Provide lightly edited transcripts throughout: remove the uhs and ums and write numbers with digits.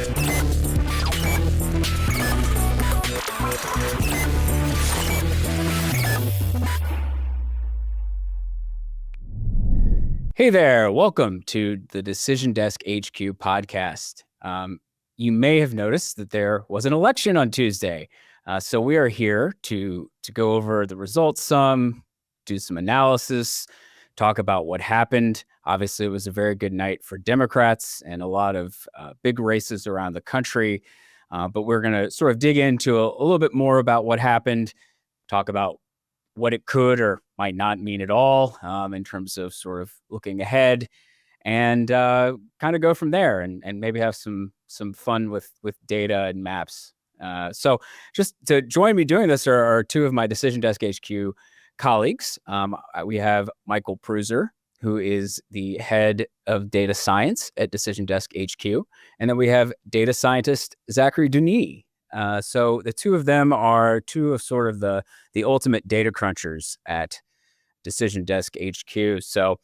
Hey there, welcome to the Decision Desk HQ podcast. You may have noticed that there was an election on Tuesday. So we are here to go over the results do some analysis, talk about what happened. Obviously, it was a very good night for Democrats and a lot of big races around the country. But we're going to sort of dig into a little bit more about what happened, talk about what it could or might not mean at all in terms of sort of looking ahead, and kind of go from there, and maybe have some fun with data and maps. So just to join me doing this are two of my Decision Desk HQ colleagues. We have Michael Pruser, who is the head of data science at Decision Desk HQ. And then we have data scientist Zachary Donnini. So the two of them are two of sort of the ultimate data crunchers at Decision Desk HQ. So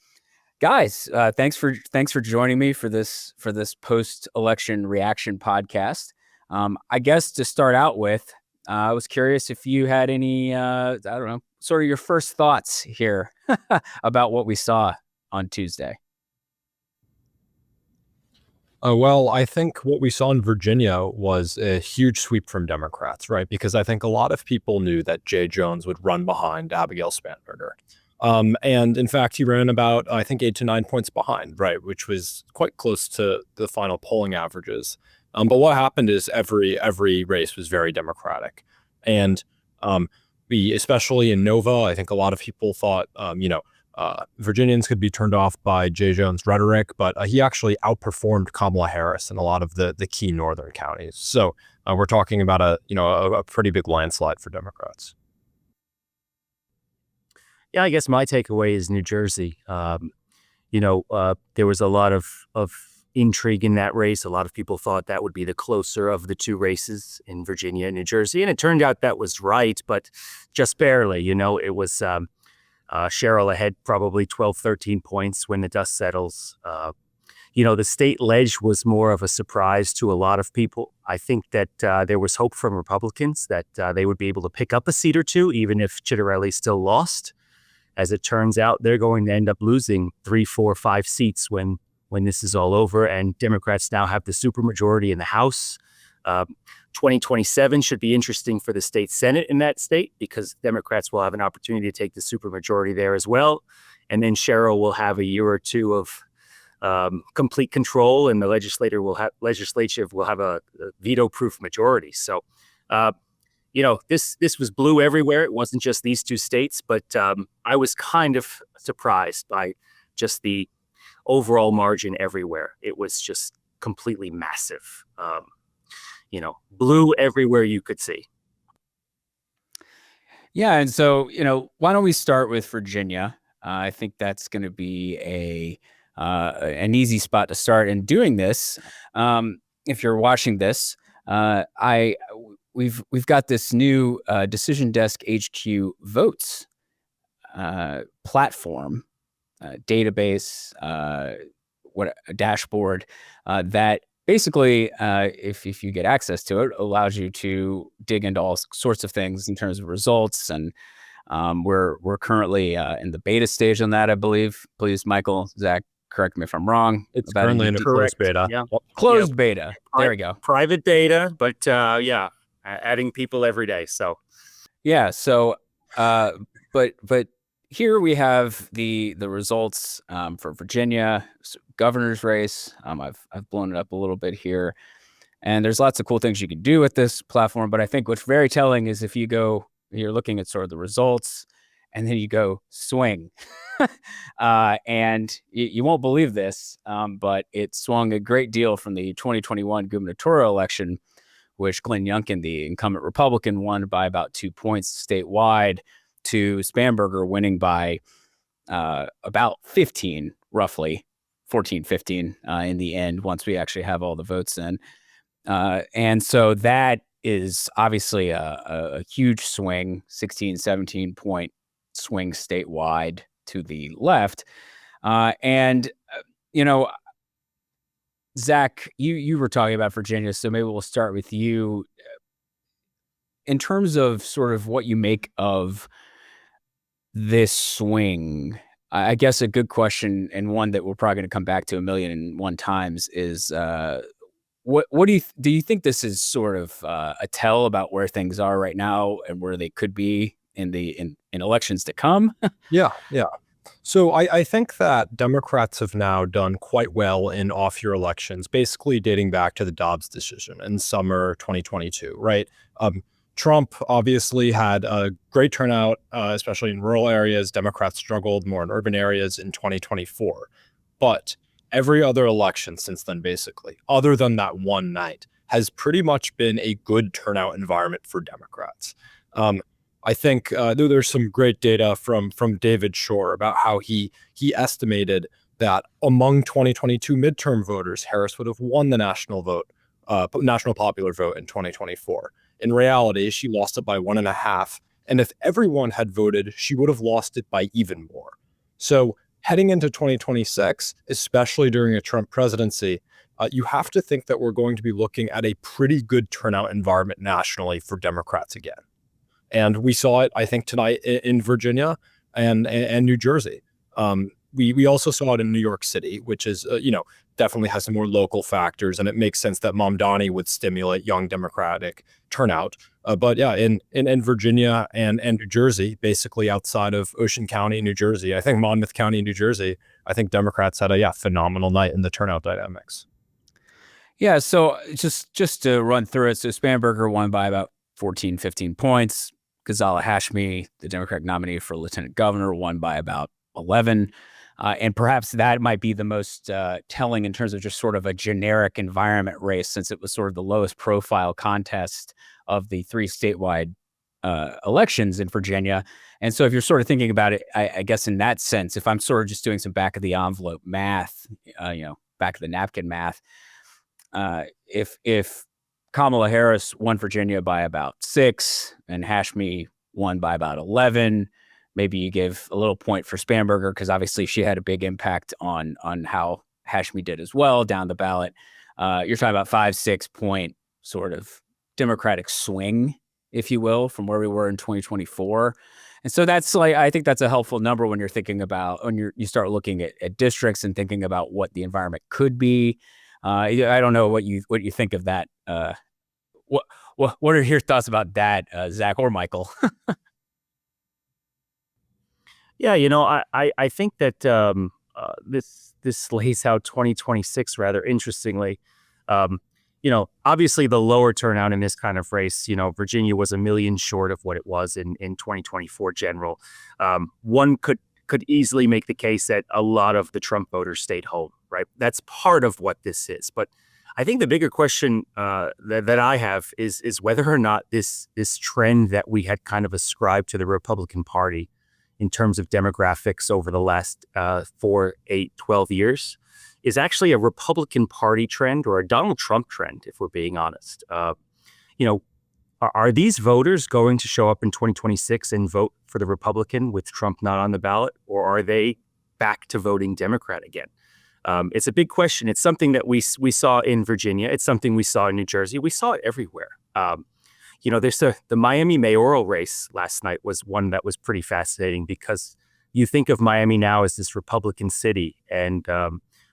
guys, thanks for joining me for this post-election reaction podcast. I guess to start out with, I was curious if you had any, I don't know, sort of your first thoughts here about what we saw on Tuesday. Well, I think what we saw in Virginia was a huge sweep from Democrats, right? Because I think a lot of people knew that Jay Jones would run behind Abigail Spanberger. And in fact, he ran about, I think, 8 to 9 points behind, right? Which was quite close to the final polling averages. But what happened is every race was very Democratic. And especially in Nova, I think a lot of people thought, Virginians could be turned off by Jay Jones' rhetoric, but he actually outperformed Kamala Harris in a lot of the key northern counties. So we're talking about a pretty big landslide for Democrats. Yeah, I guess my takeaway is New Jersey. There was a lot of intrigue in that race. A lot of people thought that would be the closer of the two races in Virginia and New Jersey, and it turned out that was right, but just barely. It was Cheryl ahead probably 12, 13 points when the dust settles. The state ledge was more of a surprise to a lot of people. I think that there was hope from Republicans that they would be able to pick up a seat or two, even if Chitterelli still lost. As it turns out, they're going to end up losing 3, 4, 5 seats when this is all over, and Democrats now have the supermajority in the House. 2027 should be interesting for the state Senate in that state because Democrats will have an opportunity to take the supermajority there as well. And then Cheryl will have a year or two of complete control, and the legislature will have a veto-proof majority. So, this was blue everywhere. It wasn't just these two states, but I was kind of surprised by just the overall margin everywhere. It was just completely massive. Blue everywhere you could see. Yeah, and so why don't we start with Virginia? I think that's going to be an easy spot to start. And doing this, if you're watching this, we've got this new Decision Desk HQ votes platform, database, a dashboard that basically, if you get access to it, allows you to dig into all sorts of things in terms of results. And we're currently in the beta stage on that, I believe. Please, Michael, Zach, correct me if I'm wrong. It's currently in a closed beta. Yeah. Closed beta. There we go. Private beta, but adding people every day. So yeah. So but here we have the results for Virginia governor's race. I've blown it up a little bit here, and there's lots of cool things you can do with this platform. But I think what's very telling is if you're looking at sort of the results, and then you go swing, and you won't believe this, but it swung a great deal from the 2021 gubernatorial election, which Glenn Youngkin, the incumbent Republican, won by about 2 points statewide, to Spanberger winning by about 15, roughly 14, 15 in the end, once we actually have all the votes in. And so that is obviously a huge swing, 16, 17 point swing statewide to the left. Zach, you were talking about Virginia, so maybe we'll start with you. In terms of sort of what you make of this swing, I guess a good question, and one that we're probably going to come back to 1,000,001 times, is what do you think this is sort of a tell about where things are right now and where they could be in elections to come? Yeah, yeah. So I think that Democrats have now done quite well in off-year elections, basically dating back to the Dobbs decision in summer 2022, right? Trump obviously had a great turnout, especially in rural areas. Democrats struggled more in urban areas in 2024. But every other election since then, basically, other than that one night, has pretty much been a good turnout environment for Democrats. I think there's some great data from David Shore about how he estimated that among 2022 midterm voters, Harris would have won the national popular vote in 2024. In reality, she lost it by 1.5, and if everyone had voted, she would have lost it by even more. So heading into 2026, especially during a Trump presidency, you have to think that we're going to be looking at a pretty good turnout environment nationally for Democrats again. And we saw it, I think, tonight in Virginia and New Jersey. We also saw it in New York City, which is, definitely has some more local factors, and it makes sense that Donnini would stimulate young Democratic turnout. But yeah, in Virginia and New Jersey, basically outside of Ocean County, New Jersey, I think Monmouth County, New Jersey, I think Democrats had a phenomenal night in the turnout dynamics. Yeah, so just to run through it, so Spanberger won by about 14, 15 points. Ghazala Hashmi, the Democratic nominee for lieutenant governor, won by about 11. And perhaps that might be the most telling in terms of just sort of a generic environment race, since it was sort of the lowest profile contest of the 3 statewide elections in Virginia. And so if you're sort of thinking about it, I guess in that sense, if I'm sort of just doing some back of the envelope math, back of the napkin math, if Kamala Harris won Virginia by about 6 and Hashmi won by about 11, maybe you give a little point for Spanberger because obviously she had a big impact on how Hashmi did as well down the ballot. You're talking about 5-6 point sort of Democratic swing, if you will, from where we were in 2024. And so that's I think that's a helpful number when you're thinking about, you start looking at districts and thinking about what the environment could be. I don't know what you think of that. What are your thoughts about that, Zach or Michael? Yeah, I think that this lays out 2026 rather interestingly. Obviously the lower turnout in this kind of race, Virginia was 1 million short of what it was in 2024 general. One could easily make the case that a lot of the Trump voters stayed home, right? That's part of what this is. But I think the bigger question that I have is whether or not this trend that we had kind of ascribed to the Republican Party in terms of demographics over the last 4, 8, 12 years is actually a Republican Party trend or a Donald Trump trend, if we're being honest. Are these voters going to show up in 2026 and vote for the Republican with Trump not on the ballot, or are they back to voting Democrat again? It's a big question. It's something that we saw in Virginia. It's something we saw in New Jersey. We saw it everywhere. There's the Miami mayoral race last night was one that was pretty fascinating because you think of Miami now as this Republican city, and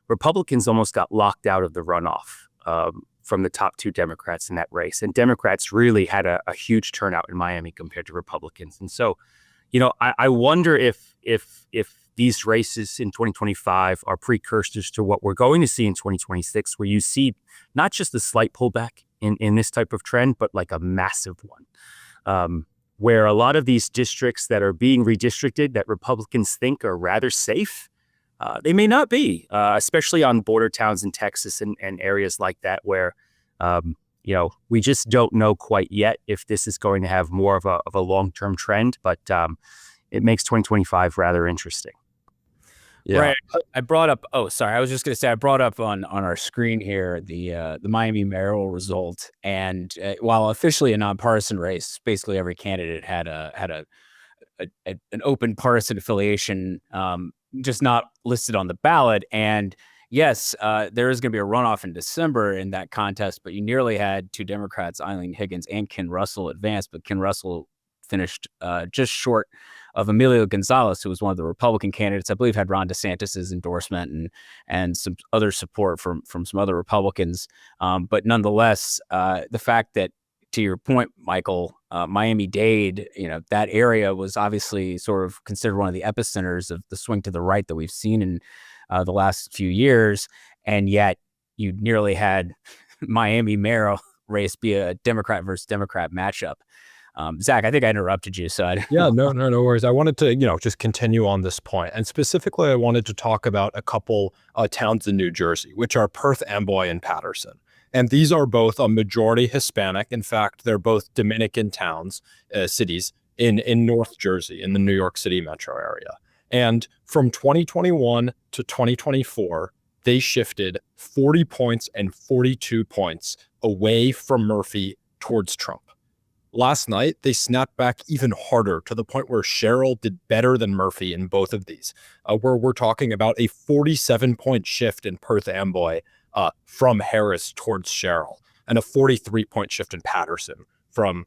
Republicans almost got locked out of the runoff from the top 2 Democrats in that race. And Democrats really had a huge turnout in Miami compared to Republicans. And so, I wonder if these races in 2025 are precursors to what we're going to see in 2026, where you see not just a slight pullback in this type of trend, but like a massive one, where a lot of these districts that are being redistricted that Republicans think are rather safe, they may not be, especially on border towns in Texas and areas like that, where we just don't know quite yet if this is going to have more of a long-term trend, but it makes 2025 rather interesting. Yeah. Right. I brought up. Oh, sorry. I was just going to say I brought up on our screen here the Miami mayoral result, and while officially a nonpartisan race, basically every candidate had an open partisan affiliation, just not listed on the ballot. And Yes, there is going to be a runoff in December in that contest, but you nearly had two Democrats, Eileen Higgins and Ken Russell, advance, but Ken Russell finished just short of Emilio Gonzalez, who was one of the Republican candidates. I believe had Ron DeSantis's endorsement and some other support from some other Republicans. But nonetheless, the fact that, to your point, Michael, Miami-Dade, that area was obviously sort of considered one of the epicenters of the swing to the right that we've seen in the last few years, and yet you nearly had Miami mayoral race be a Democrat versus Democrat matchup. Zach, I think I interrupted you, so Yeah, no worries. I wanted to, just continue on this point, and specifically, I wanted to talk about a couple towns in New Jersey, which are Perth Amboy and Paterson. And these are both a majority Hispanic. In fact, they're both Dominican towns, cities in North Jersey, in the New York City metro area. And from 2021 to 2024, they shifted 40 points and 42 points away from Murphy towards Trump. Last night, they snapped back even harder to the point where Sherrill did better than Murphy in both of these, where we're talking about a 47-point shift in Perth Amboy from Harris towards Sherrill, and a 43-point shift in Paterson from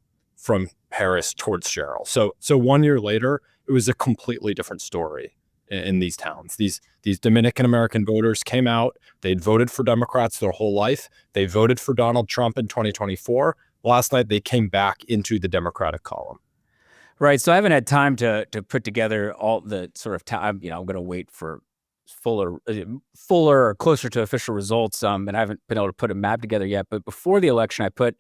Harris towards Sherrill. So 1 year later, it was a completely different story in these towns. These Dominican American voters came out. They'd voted for Democrats their whole life. They voted for Donald Trump in 2024. Last night, they came back into the Democratic column. Right. So I haven't had time to put together all the sort of I'm going to wait for fuller or closer to official results. And I haven't been able to put a map together yet. But before the election, I put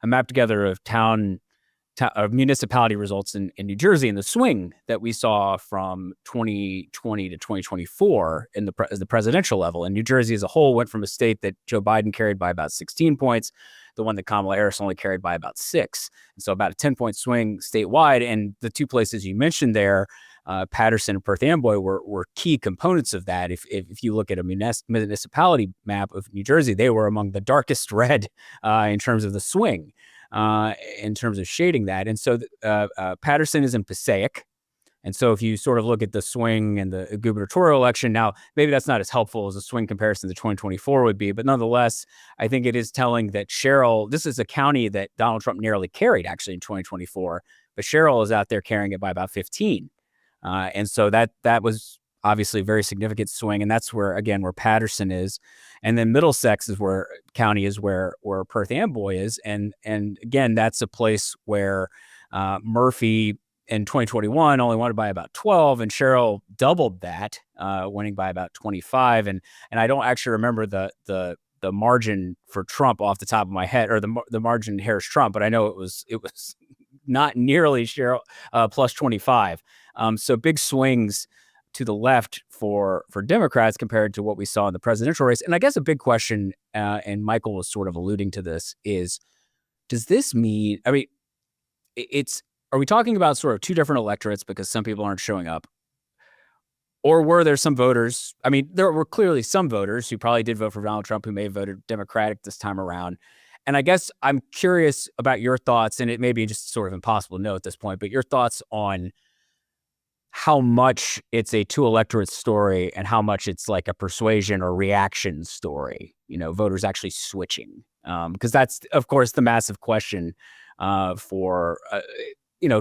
a map together of municipality results in New Jersey, and the swing that we saw from 2020 to 2024 as the presidential level. And New Jersey as a whole went from a state that Joe Biden carried by about 16 points, the one that Kamala Harris only carried by about 6. And so about a 10-point swing statewide. And the two places you mentioned there, Paterson and Perth Amboy, were key components of that. If you look at a municipality map of New Jersey, they were among the darkest red in terms of the swing. In terms of shading that. And so Paterson is in Passaic. And so if you sort of look at the swing and the gubernatorial election, now maybe that's not as helpful as a swing comparison to 2024 would be, but nonetheless, I think it is telling that Sherrill, this is a county that Donald Trump nearly carried actually in 2024, but Sherrill is out there carrying it by about 15. And so that was obviously a very significant swing. And that's where Paterson is. And then Middlesex is where Perth Amboy is. And again, that's a place where Murphy in 2021 only won by about 12, and Sherrill doubled that, winning by about 25. And I don't actually remember the margin for Trump off the top of my head, or the margin Harris Trump, but I know it was not nearly Sherrill plus 25. So big swings to the left for Democrats compared to what we saw in the presidential race. And I guess a big question, and Michael was sort of alluding to this, is, does this mean, are we talking about sort of two different electorates because some people aren't showing up? Or were there some voters? I mean, there were clearly some voters who probably did vote for Donald Trump who may have voted Democratic this time around. And I guess I'm curious about your thoughts, and it may be just sort of impossible to know at this point, but your thoughts on how much it's a two electorate story and how much it's like a persuasion or reaction story, voters actually switching. Because that's, of course, the massive question for,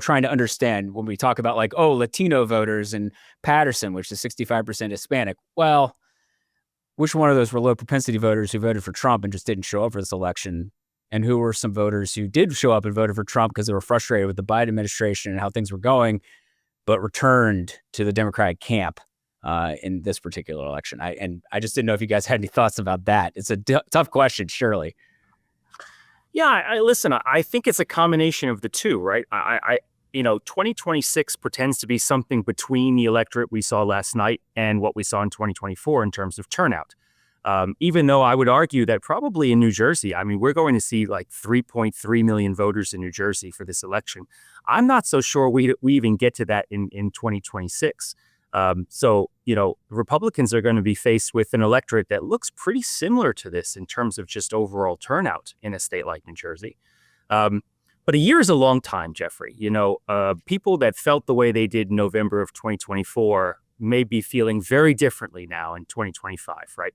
trying to understand when we talk about Latino voters in Paterson, which is 65% Hispanic. Well, which one of those were low propensity voters who voted for Trump and just didn't show up for this election? And who were some voters who did show up and voted for Trump because they were frustrated with the Biden administration and how things were going, but returned to the Democratic camp in this particular election? I just didn't know if you guys had any thoughts about that. It's a tough question, surely. Yeah, listen, I think it's a combination of the two, right? 2026 pretends to be something between the electorate we saw last night and what we saw in 2024 in terms of turnout. Even though I would argue that probably in New Jersey, we're going to see like 3.3 million voters in New Jersey for this election. I'm not so sure we even get to that in 2026. So Republicans are going to be faced with an electorate that looks pretty similar to this in terms of just overall turnout in a state like New Jersey. But a year is a long time, Jeffrey. People that felt the way they did in November of 2024 may be feeling very differently now in 2025, right?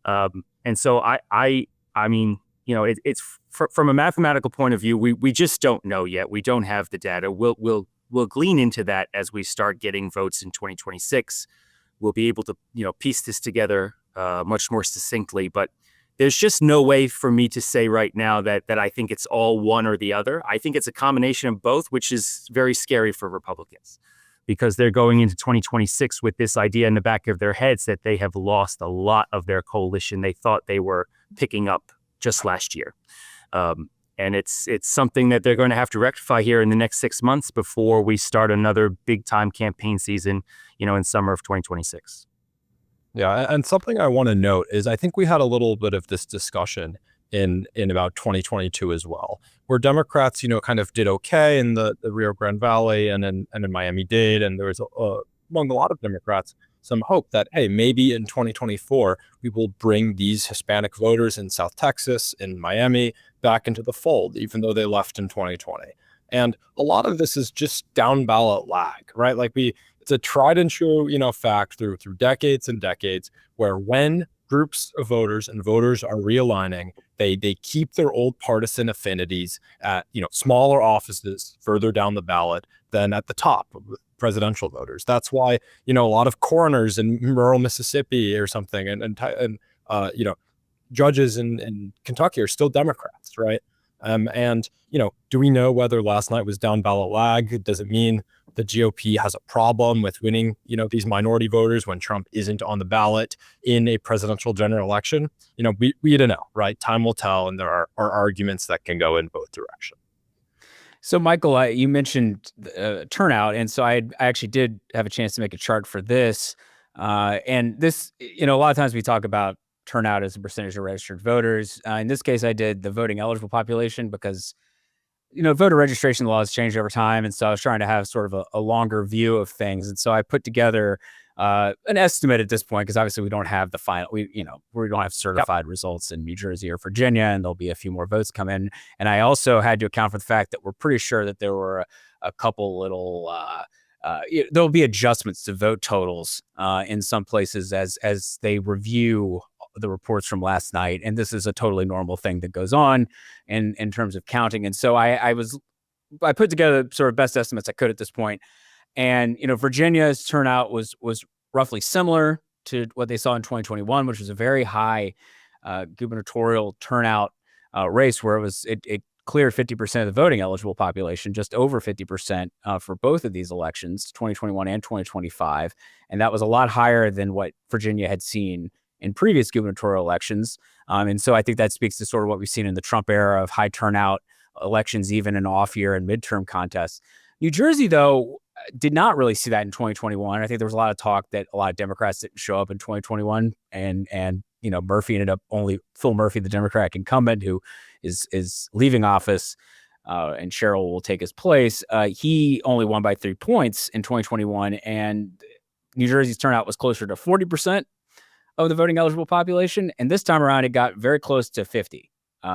And so I mean, it's from a mathematical point of view, we just don't know yet. We don't have the data. We'll glean into that as we start getting votes in 2026. We'll be able to, piece this together much more succinctly. But there's just no way for me to say right now that I think it's all one or the other. I think it's a combination of both, which is very scary for Republicans because they're going into 2026 with this idea in the back of their heads that they have lost a lot of their coalition they thought they were picking up just last year. And it's something that they're going to have to rectify here in the next 6 months before we start another big time campaign season, in summer of 2026. Yeah, and something I want to note is I think we had a little bit of this discussion in about 2022 as well, where Democrats, kind of did okay in the Rio Grande Valley and in Miami-Dade, and there was among a lot of Democrats some hope that, hey, maybe in 2024 we will bring these Hispanic voters in South Texas, in Miami, back into the fold, even though they left in 2020. And a lot of this is just down ballot lag, right? Like it's a tried and true, fact through decades and decades, where when groups of voters and voters are realigning, they keep their old partisan affinities at, smaller offices further down the ballot than at the top of presidential voters. That's why, a lot of coroners in rural Mississippi or something and judges in Kentucky are still Democrats, right? And do we know whether last night was down ballot lag? Does it mean the GOP has a problem with winning, these minority voters when Trump isn't on the ballot in a presidential general election? We don't know, right? Time will tell, and there are arguments that can go in both directions. So, Michael, you mentioned turnout, and so I actually did have a chance to make a chart for this. And this, a lot of times we talk about turnout as a percentage of registered voters. In this case, I did the voting eligible population because, voter registration laws change over time. And so I was trying to have sort of a longer view of things. And so I put together an estimate at this point, because obviously we don't have the final, we don't have certified results in New Jersey or Virginia, and there'll be a few more votes come in. And I also had to account for the fact that we're pretty sure that there were a couple little, there'll be adjustments to vote totals in some places as they review the reports from last night. And this is a totally normal thing that goes on in terms of counting. And so I put together sort of best estimates I could at this point. And, Virginia's turnout was roughly similar to what they saw in 2021, which was a very high gubernatorial turnout race where it cleared 50% of the voting eligible population, just over 50% for both of these elections, 2021 and 2025. And that was a lot higher than what Virginia had seen in previous gubernatorial elections. And so I think that speaks to sort of what we've seen in the Trump era of high turnout elections, even in off year and midterm contests. New Jersey, though, did not really see that in 2021. I think there was a lot of talk that a lot of Democrats didn't show up in 2021, and Murphy ended up Phil Murphy, the Democratic incumbent who is leaving office, and Cheryl will take his place. He only won by 3 points in 2021, and New Jersey's turnout was closer to 40% of the voting eligible population, and this time around it got very close to 50.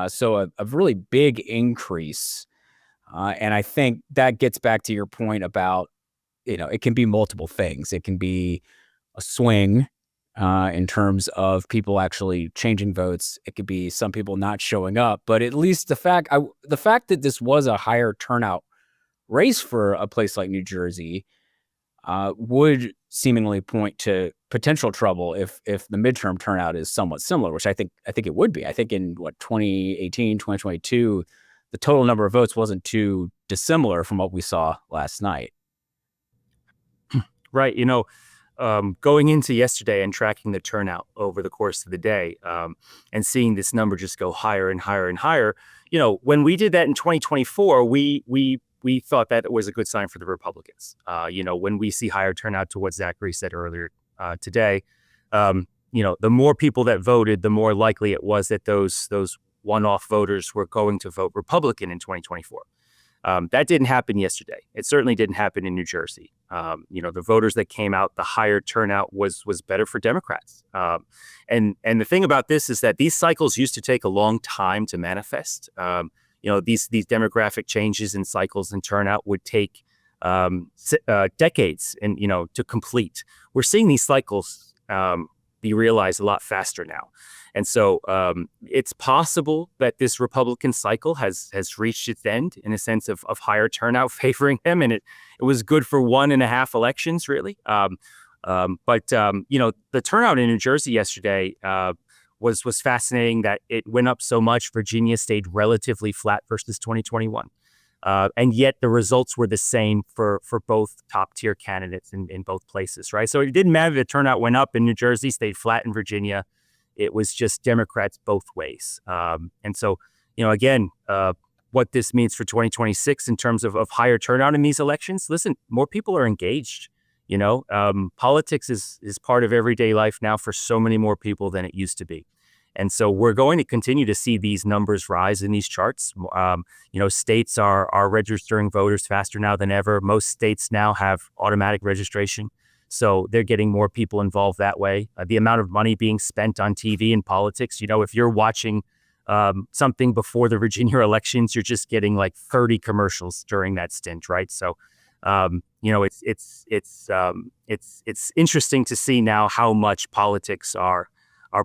So a really big increase. And I think that gets back to your point about, it can be multiple things. It can be a swing in terms of people actually changing votes. It could be some people not showing up. But at least the fact that this was a higher turnout race for a place like New Jersey would seemingly point to potential trouble if the midterm turnout is somewhat similar, which I think it would be. I think in 2018, 2022, the total number of votes wasn't too dissimilar from what we saw last night. Right. Going into yesterday and tracking the turnout over the course of the day, and seeing this number just go higher and higher and higher, when we did that in 2024, we thought that it was a good sign for the Republicans. When we see higher turnout to what Zachary said earlier today, the more people that voted, the more likely it was that those one-off voters were going to vote Republican in 2024. That didn't happen yesterday. It certainly didn't happen in New Jersey. The voters that came out, the higher turnout was better for Democrats. And the thing about this is that these cycles used to take a long time to manifest. These demographic changes in cycles and turnout would take decades to complete. We're seeing these cycles be realized a lot faster now. And so it's possible that this Republican cycle has reached its end in a sense of higher turnout favoring him. And it was good for 1.5 elections, really. But the turnout in New Jersey yesterday was fascinating that it went up so much. Virginia stayed relatively flat versus 2021. And yet the results were the same for both top tier candidates in both places, right? So it didn't matter if the turnout went up in New Jersey, stayed flat in Virginia. It was just Democrats both ways. And so, again, what this means for 2026 in terms of higher turnout in these elections, listen, more people are engaged. Politics is part of everyday life now for so many more people than it used to be. And so we're going to continue to see these numbers rise in these charts. States are registering voters faster now than ever. Most states now have automatic registration. So they're getting more people involved that way. The amount of money being spent on TV and politics, if you're watching something before the Virginia elections, you're just getting like 30 commercials during that stint, right? So, it's interesting to see now how much politics are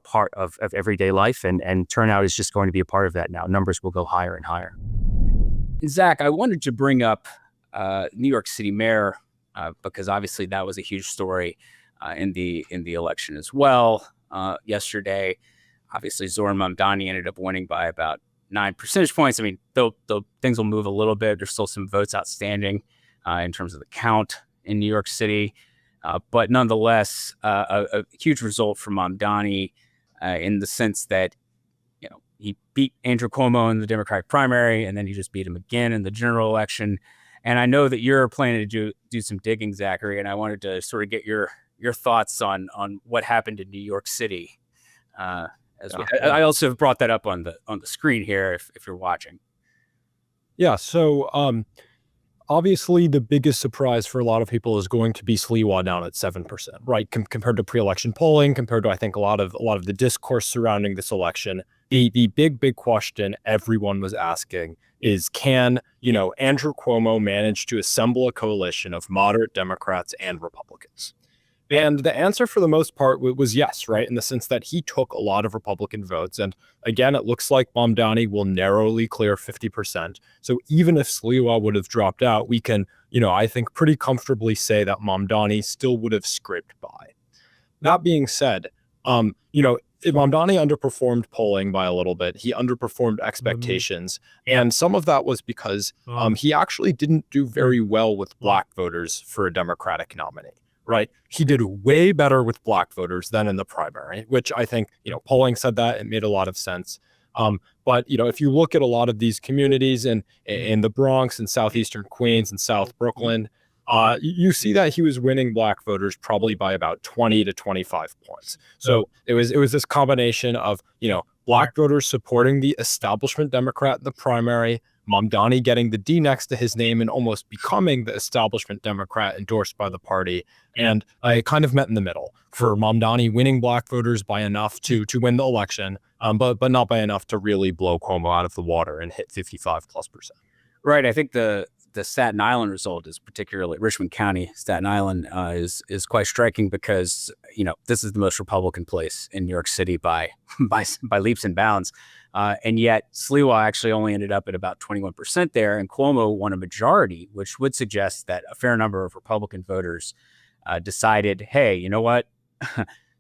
part of everyday life, and turnout is just going to be a part of that now. Numbers will go higher and higher. Zach, I wanted to bring up New York City mayor because obviously that was a huge story in the election as well yesterday. Obviously, Zoran Mamdani ended up winning by about 9 percentage points. I mean, though things will move a little bit. There's still some votes outstanding in terms of the count in New York City. But nonetheless, a huge result for Mamdani in the sense that, he beat Andrew Cuomo in the Democratic primary, and then he just beat him again in the general election. And I know that you're planning to do some digging, Zachary, and I wanted to sort of get your thoughts on what happened in New York City. As well. I also have brought that up on the screen here if you're watching. Yeah. So obviously, the biggest surprise for a lot of people is going to be Sliwa down at 7%, right? Compared to pre-election polling, compared to, I think, a lot of the discourse surrounding this election. The big question everyone was asking is, can, Andrew Cuomo manage to assemble a coalition of moderate Democrats and Republicans? And the answer for the most part was yes, right? In the sense that he took a lot of Republican votes. And again, it looks like Mamdani will narrowly clear 50%. So even if Sliwa would have dropped out, we can, I think pretty comfortably say that Mamdani still would have scraped by. That being said, Mamdani underperformed polling by a little bit. He underperformed expectations. And some of that was because he actually didn't do very well with Black voters for a Democratic nominee. Right. He did way better with Black voters than in the primary, which I think, polling said that. It made a lot of sense. But, if you look at a lot of these communities in the Bronx and southeastern Queens and South Brooklyn, you see that he was winning Black voters probably by about 20 to 25 points. So it was this combination of, Black voters supporting the establishment Democrat in the primary, Mamdani getting the D next to his name and almost becoming the establishment Democrat endorsed by the party. And I kind of met in the middle for Mamdani winning Black voters by enough to win the election, but not by enough to really blow Cuomo out of the water and hit 55+%. Right. I think the Staten Island result is particularly Richmond County, Staten Island is quite striking because, this is the most Republican place in New York City by leaps and bounds. And yet Sliwa actually only ended up at about 21% there, and Cuomo won a majority, which would suggest that a fair number of Republican voters decided, hey, you know what?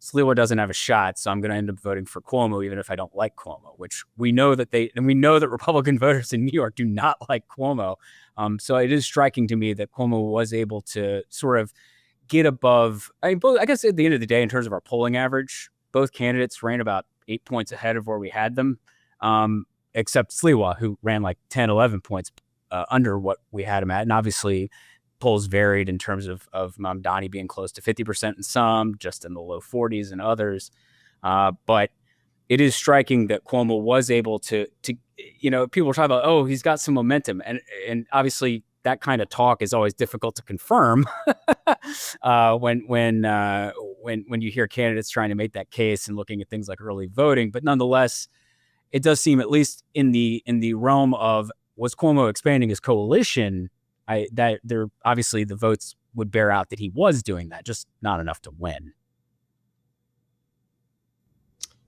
Sliwa doesn't have a shot, so I'm going to end up voting for Cuomo, even if I don't like Cuomo, which we know that Republican voters in New York do not like Cuomo. So it is striking to me that Cuomo was able to sort of get above, I guess at the end of the day, in terms of our polling average, both candidates ran about 8 points ahead of where we had them, except Sliwa, who ran like 10, 11 points under what we had him at. And obviously, polls varied in terms of Mamdani being close to 50% in some, just in the low 40s in others. But it is striking that Cuomo was able to people were talking about, oh, he's got some momentum. And obviously that kind of talk is always difficult to confirm when you hear candidates trying to make that case and looking at things like early voting. But nonetheless, it does seem, at least in the realm of, was Cuomo expanding his coalition, that there obviously the votes would bear out that he was doing that, just not enough to win.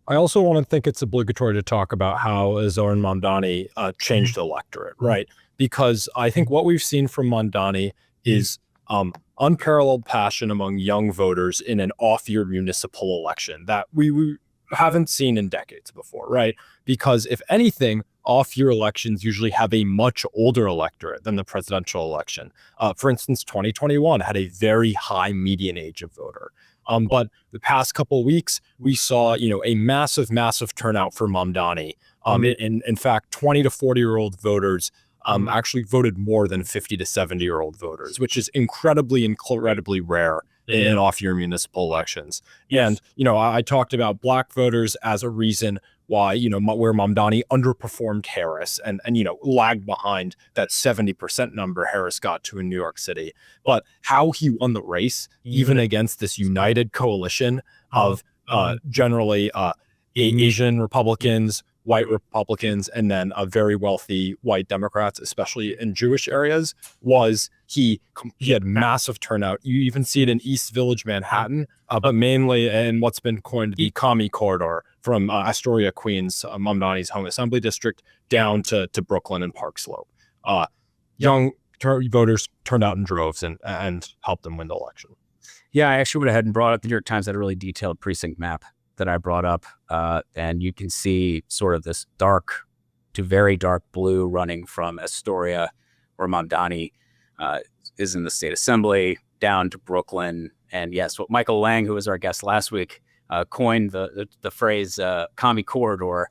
I also want to think it's obligatory to talk about how Zoran Mamdani changed the electorate, right? Because I think what we've seen from Mamdani is unparalleled passion among young voters in an off-year municipal election that we haven't seen in decades before, right? Because if anything, off-year elections usually have a much older electorate than the presidential election. For instance, 2021 had a very high median age of voter. But the past couple of weeks, we saw, a massive, massive turnout for Mamdani. In fact, 20 to 40-year-old voters actually voted more than 50 to 70-year-old voters, which is incredibly rare in off-year municipal elections. And, I talked about Black voters as a reason why, where Mamdani underperformed Harris and lagged behind that 70% number Harris got to in New York City. But how he won the race, even against this united coalition of generally Asian Republicans, white Republicans, and then very wealthy white Democrats, especially in Jewish areas, was he had massive turnout. You even see it in East Village, Manhattan, but mainly in what's been coined the Commie Corridor from Astoria, Queens, Mamdani's home assembly district, down to Brooklyn and Park Slope. Young voters turned out in droves and helped them win the election. Yeah, I actually went ahead and brought up the New York Times had a really detailed precinct map that I brought up, and you can see sort of this dark to very dark blue running from Astoria, where Mamdani is in the state assembly, down to Brooklyn. And yes, what Michael Lang, who was our guest last week, coined the phrase commie corridor,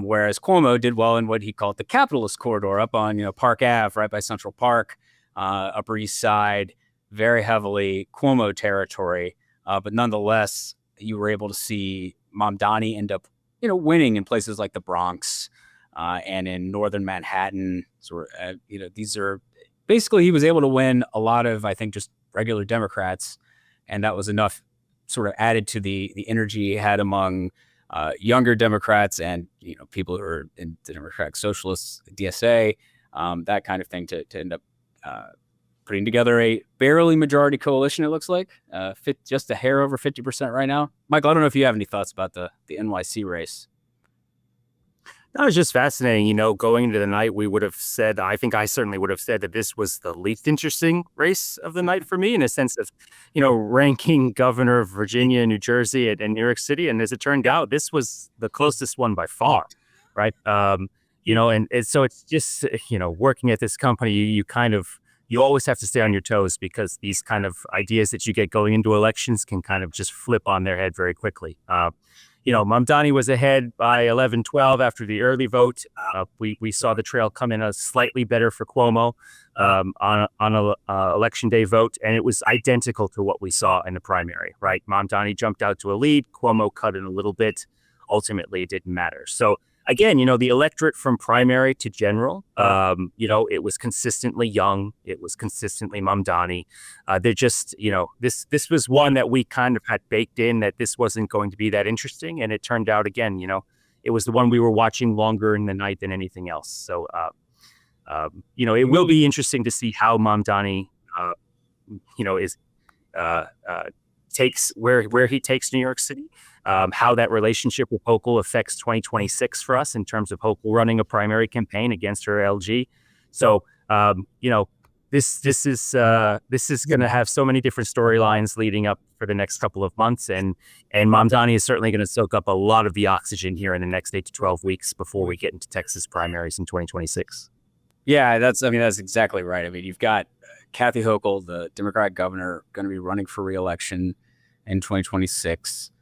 whereas Cuomo did well in what he called the capitalist corridor up on Park Ave, right by Central Park, Upper East Side, very heavily Cuomo territory. But nonetheless, you were able to see Mamdani end up, winning in places like the Bronx and in northern Manhattan. These are basically, he was able to win a lot of, I think, just regular Democrats, and that was enough sort of added to the energy he had among younger Democrats and people who are in the Democratic Socialists, DSA, that kind of thing to end up putting together a barely majority coalition, it looks like, just a hair over 50% right now. Michael, I don't know if you have any thoughts about the NYC race. That was just fascinating. Going into the night, we would have said, I think I certainly would have said that this was the least interesting race of the night for me, in a sense of, ranking governor of Virginia, New Jersey, and New York City. And as it turned out, this was the closest one by far, right? And so it's just, working at this company, you always have to stay on your toes, because these kind of ideas that you get going into elections can kind of just flip on their head very quickly. Mamdani was ahead by 11-12 after the early vote. We saw the trail come in slightly better for Cuomo on election day vote, and it was identical to what we saw in the primary, right? Mamdani jumped out to a lead. Cuomo cut in a little bit. Ultimately, it didn't matter. So again, the electorate from primary to general, it was consistently young. It was consistently Mamdani. They're just, this was one that we kind of had baked in that this wasn't going to be that interesting. And it turned out, again, it was the one we were watching longer in the night than anything else. So, it will be interesting to see how Mamdani, takes where he takes New York City. How that relationship with Hochul affects 2026 for us in terms of Hochul running a primary campaign against her LG. So, this is going to have so many different storylines leading up for the next couple of months, and Mamdani is certainly going to soak up a lot of the oxygen here in the next 8 to 12 weeks before we get into Texas primaries in 2026. Yeah, that's exactly right. I mean, you've got Kathy Hochul, the Democratic governor, going to be running for re-election in 2026.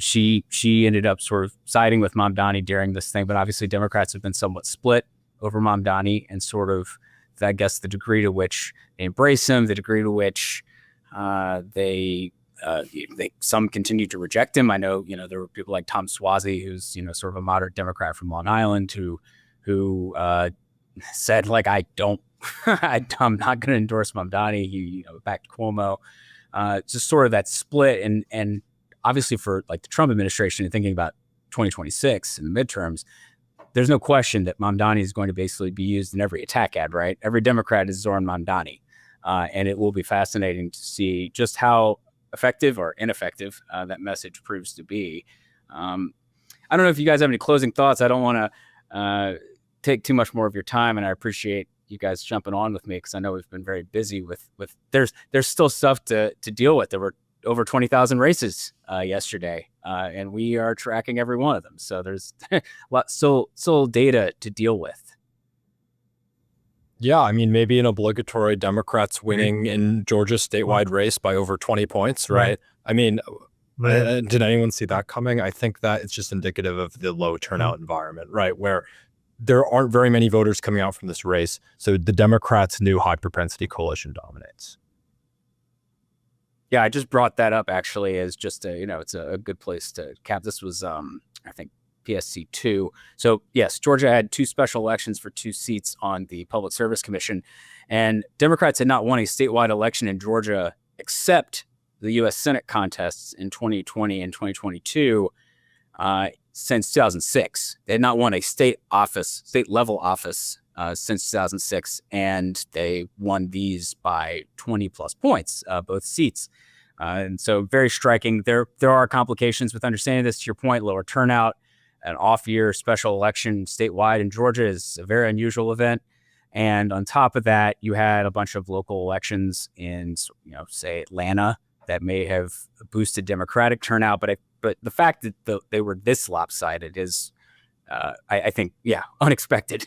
She ended up sort of siding with Mamdani during this thing, but obviously Democrats have been somewhat split over Mamdani, and sort of, I guess, the degree to which they embrace him, the degree to which they some continue to reject him. I know, there were people like Tom Suozzi, who's, sort of a moderate Democrat from Long Island, who said, like, I'm not going to endorse Mamdani. He, backed Cuomo. Just sort of that split, and obviously for like the Trump administration and thinking about 2026 and the midterms, there's no question that Mamdani is going to basically be used in every attack ad, right? Every Democrat is Zoran Mamdani. And it will be fascinating to see just how effective or ineffective that message proves to be. I don't know if you guys have any closing thoughts. I don't want to take too much more of your time, and I appreciate you guys jumping on with me because I know we've been very busy with there's still stuff to deal with. There were over 20,000 races yesterday, and we are tracking every one of them. So there's still data to deal with. Yeah, I mean, maybe an obligatory Democrats winning in Georgia's statewide race by over 20 points, right? I mean, did anyone see that coming? I think that it's just indicative of the low turnout environment, right? Where there aren't very many voters coming out from this race. So the Democrats' new high propensity coalition dominates. Yeah, I just brought that up actually as just it's a good place to cap. This was, I think, PSC 2. So yes, Georgia had 2 special elections for 2 seats on the Public Service Commission, and Democrats had not won a statewide election in Georgia except the U.S. Senate contests in 2020 and 2022 since 2006. They had not won a state level office since 2006, and they won these by 20 plus points, both seats. And so very striking. There are complications with understanding this. To your point, lower turnout, an off-year special election statewide in Georgia is a very unusual event. And on top of that, you had a bunch of local elections in, say Atlanta that may have boosted Democratic turnout. But the fact that they were this lopsided is, I think, unexpected.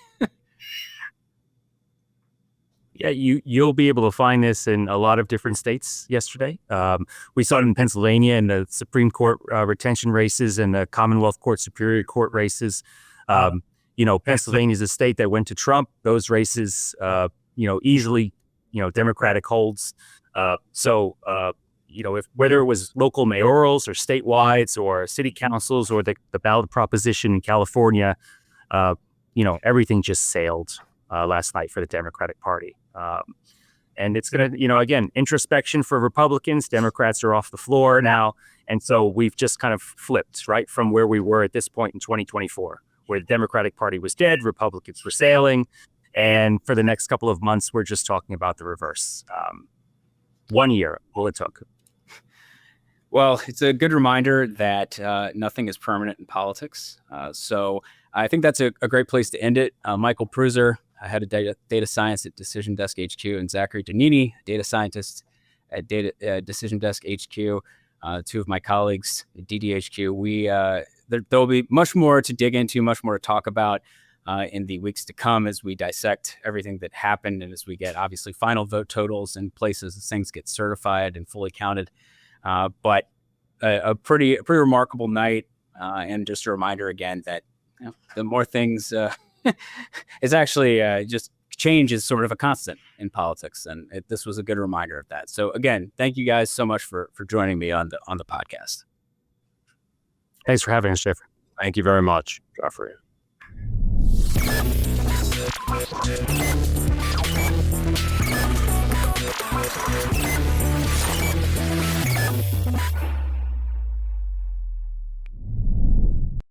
Yeah, you'll be able to find this in a lot of different states yesterday. We saw it in Pennsylvania in the Supreme Court retention races and the Commonwealth Court Superior Court races. Pennsylvania is a state that went to Trump. Those races, easily, Democratic holds. If whether it was local mayorals or statewide or city councils or the ballot proposition in California, everything just sailed last night for the Democratic Party. And it's going to, again, introspection for Republicans. Democrats are off the floor now. And so we've just kind of flipped, right, from where we were at this point in 2024, where the Democratic Party was dead, Republicans were sailing. And for the next couple of months, we're just talking about the reverse. 1 year, all it took. Well, it's a good reminder that nothing is permanent in politics. So I think that's a great place to end it. Michael Pruser, head of data science at Decision Desk HQ, and Zachary Donnini, data scientist at Decision Desk HQ, 2 of my colleagues at DDHQ. There'll be much more to dig into, much more to talk about in the weeks to come as we dissect everything that happened and as we get, obviously, final vote totals in places as things get certified and fully counted. But a pretty remarkable night, and just a reminder again that the more things is actually just change is sort of a constant in politics, and this was a good reminder of that. So again, thank you guys so much for joining me on the podcast. Thanks for having us, Jeffrey. Thank you very much, Jeffrey.